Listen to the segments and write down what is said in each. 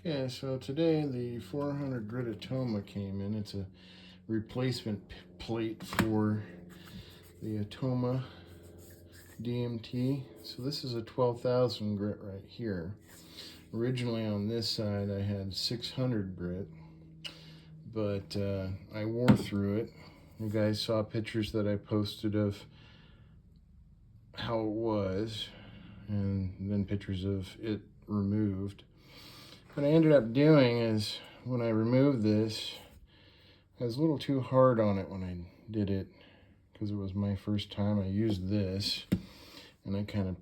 Okay, so today the 400 grit Atoma came in. It's a replacement plate for the Atoma DMT. So this is a 12,000 grit right here. Originally on this side I had 600 grit, but I wore through it. You guys saw pictures that I posted of how it was, and then pictures of it removed. What I ended up doing is, when I removed this, I was a little too hard on it when I did it, because it was my first time. I used this, and I kind of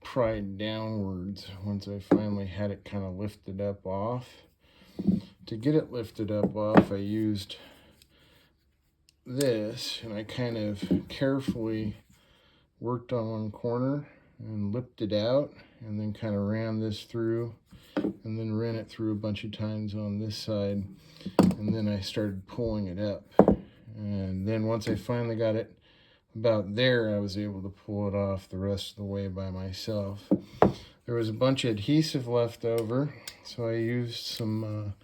pried downwards once I finally had it kind of lifted up off. To get it lifted up off, I used this, and I kind of carefully worked on one corner and lipped it out, and then kind of ran this through, and then ran it through a bunch of times on this side, and then I started pulling it up. And then once I finally got it about there, I was able to pull it off the rest of the way by myself. There was a bunch of adhesive left over, so I used some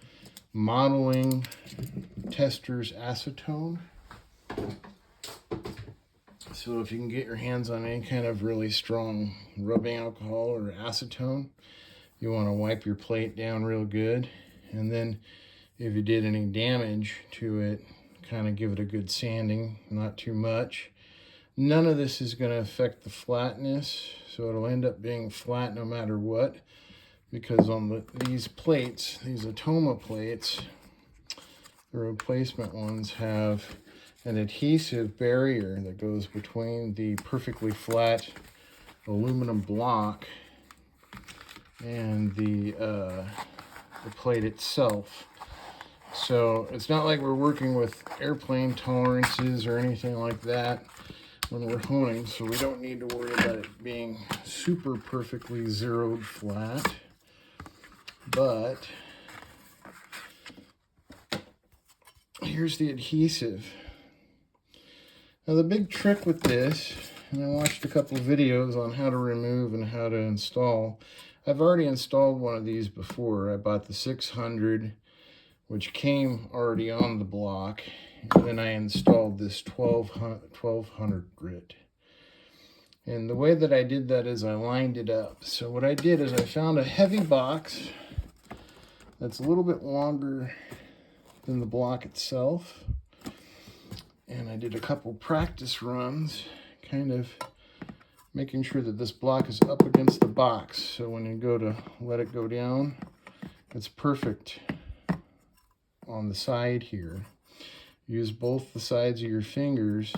modeling testers acetone. So if you can get your hands on any kind of really strong rubbing alcohol or acetone, you want to wipe your plate down real good, and then if you did any damage to it, kind of give it a good sanding, not too much. None of this is going to affect the flatness, so it'll end up being flat no matter what, because on these plates, these Atoma plates, the replacement ones, have an adhesive barrier that goes between the perfectly flat aluminum block and the plate itself. So it's not like we're working with airplane tolerances or anything like that when we're honing, so we don't need to worry about it being super perfectly zeroed flat. But here's the adhesive. Now the big trick with this, and I watched a couple of videos on how to remove and how to install. I've already installed one of these before. I bought the 600, which came already on the block, and then I installed this 1200 grit. And the way that I did that is I lined it up. So what I did is I found a heavy box that's a little bit longer than the block itself, and I did a couple practice runs, kind of making sure that this block is up against the box, so when you go to let it go down, it's perfect on the side here. Use both the sides of your fingers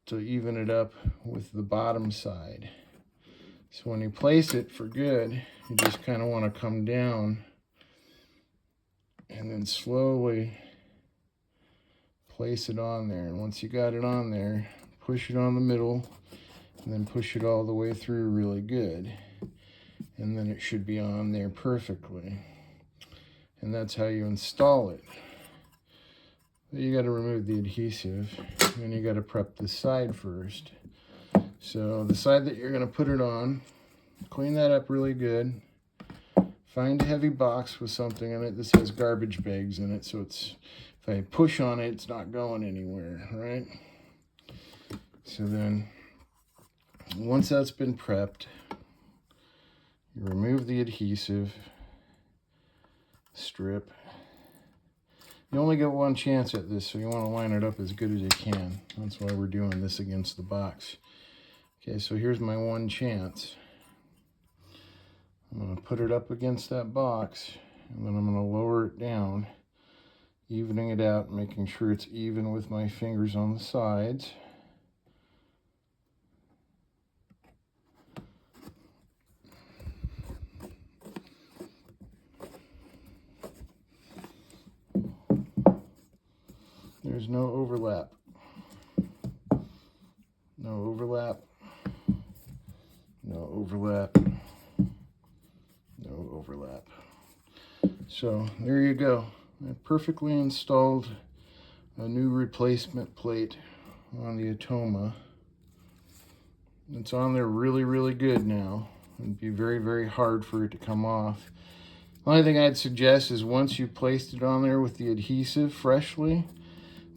to even it up with the bottom side. So when you place it for good, you just kind of want to come down and then slowly place it on there. And once you got it on there, push it on the middle, and then push it all the way through really good. And then it should be on there perfectly. And that's how you install it. You got to remove the adhesive, and you got to prep this side first. So the side that you're going to put it on, clean that up really good. Find a heavy box with something in it. This has garbage bags in it, so it's, if I push on it, it's not going anywhere, right? So then, once that's been prepped, you remove the adhesive strip. You only get one chance at this, so you want to line it up as good as you can. That's why we're doing this against the box. Okay, so here's my one chance. I'm going to put it up against that box, and then I'm going to lower it down, evening it out, making sure it's even with my fingers on the sides. There's no overlap. No overlap. No overlap. No overlap. So there you go. I perfectly installed a new replacement plate on the Atoma. It's on there really, really good now. It'd be very, very hard for it to come off. The only thing I'd suggest is once you placed it on there with the adhesive freshly,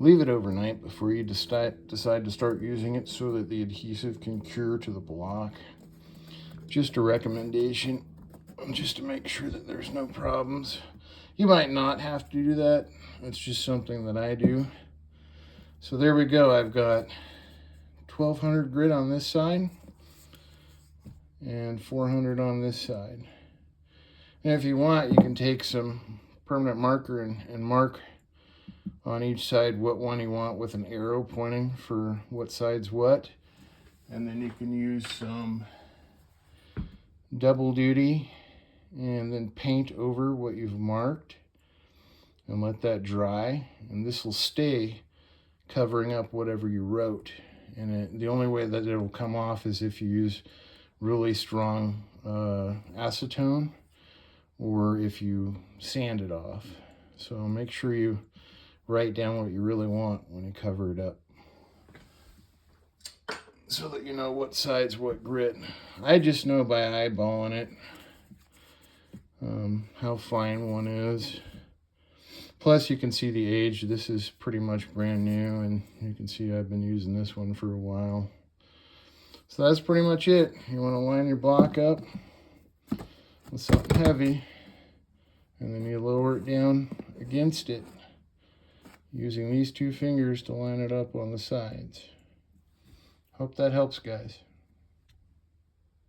leave it overnight before you decide to start using it so that the adhesive can cure to the block. Just a recommendation, just to make sure that there's no problems. You might not have to do that. It's just something that I do. So there we go. I've got 1200 grit on this side and 400 on this side. And if you want, you can take some permanent marker and mark on each side what one you want with an arrow pointing for what side's what. And then you can use some double duty and then paint over what you've marked and let that dry. And this will stay covering up whatever you wrote. And the only way that it will come off is if you use really strong acetone or if you sand it off. So make sure you write down what you really want when you cover it up, so that you know what side's what grit. I just know by eyeballing it how fine one is. Plus you can see the age. This is pretty much brand new, and you can see I've been using this one for a while. So that's pretty much it. You want to line your block up with something heavy, and then you lower it down against it using these two fingers to line it up on the sides. Hope that helps, guys.